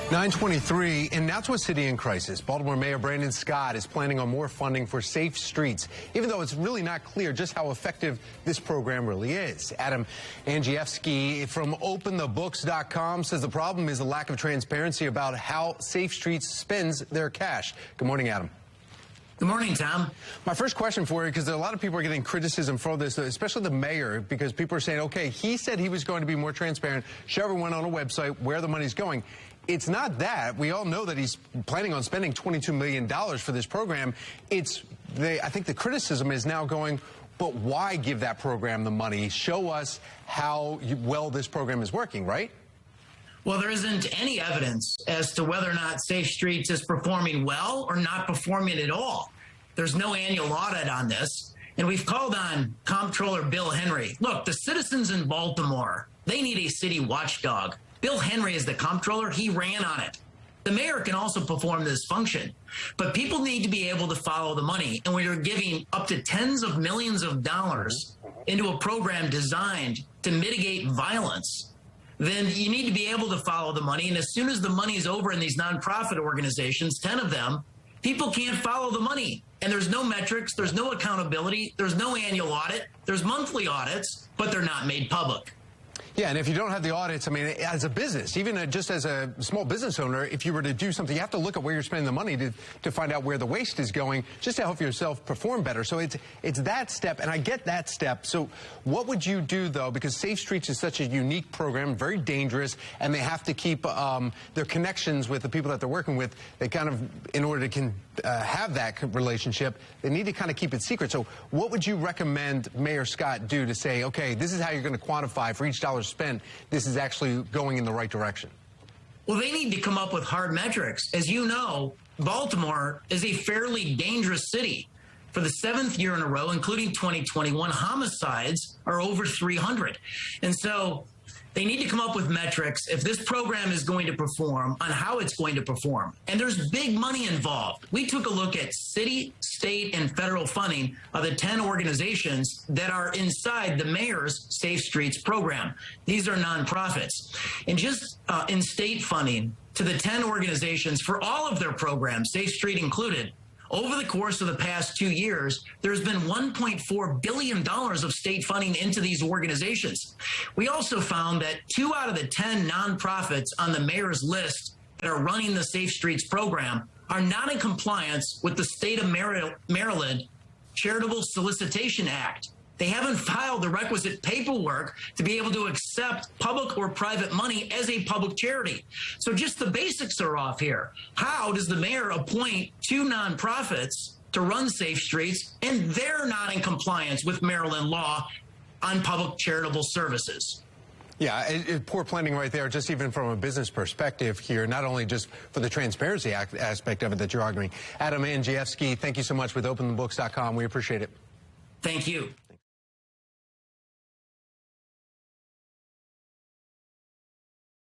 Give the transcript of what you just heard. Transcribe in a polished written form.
9:23 in Nassau City in crisis. Baltimore Mayor Brandon Scott is planning on more funding for safe streets, even though it's really not clear just how effective this program really is. Adam Andrzejewski from OpenTheBooks.com says the problem is a lack of transparency about how Safe Streets spends their cash. Good morning, Adam. Good morning, Tom. My first question for you, because a lot of people are getting criticism for this, especially the mayor, because people are saying, okay, he said he was going to be more transparent, show everyone on a website where the money's going. It's not that. We all know that he's planning on spending $22 million for this program. I think the criticism is now going, but why give that program the money? Show us how well this program is working, right? Well, there isn't any evidence as to whether or not Safe Streets is performing well or not performing at all. There's no annual audit on this. And we've called on Comptroller Bill Henry. Look, the citizens in Baltimore, they need a city watchdog. Bill Henry is the comptroller. He ran on it. The mayor can also perform this function, but people need to be able to follow the money. And when you're giving up to tens of millions of dollars into a program designed to mitigate violence, then you need to be able to follow the money. And as soon as the money is over in these nonprofit organizations, 10 of them, people can't follow the money. And there's no metrics, there's no accountability, there's no annual audit, there's monthly audits, but they're not made public. Yeah, and if you don't have the audits, I mean, as a business, even just as a small business owner, if you were to do something, you have to look at where you're spending the money to find out where the waste is going, just to help yourself perform better. So it's that step, and I get that step. So what would you do, though, because Safe Streets is such a unique program, very dangerous, and they have to keep their connections with the people that they're working with. They kind of, in order to have that relationship, they need to kind of keep it secret. So what would you recommend Mayor Scott do to say, okay, this is how you're going to quantify for each dollar spent, this is actually going in the right direction? Well, they need to come up with hard metrics. As you know, Baltimore is a fairly dangerous city. For the 7th year in a row, including 2021, homicides are over 300. And so they need to come up with metrics if this program is going to perform, on how it's going to perform. And there's big money involved. We took a look at city, state, and federal funding of the 10 organizations that are inside the mayor's Safe Streets program. These are nonprofits. And just in state funding to the 10 organizations for all of their programs, Safe Street included, over the course of the past 2 years, there's been $1.4 billion of state funding into these organizations. We also found that 2 out of the 10 nonprofits on the mayor's list that are running the Safe Streets program are not in compliance with the state of Maryland Charitable Solicitation Act. They haven't filed the requisite paperwork to be able to accept public or private money as a public charity. So just the basics are off here. How does the mayor appoint 2 nonprofits to run Safe Streets and they're not in compliance with Maryland law on public charitable services? Yeah, poor planning right there, just even from a business perspective here, not only just for the transparency aspect of it that you're arguing. Adam Andrzejewski, thank you so much with OpenTheBooks.com. We appreciate it. Thank you.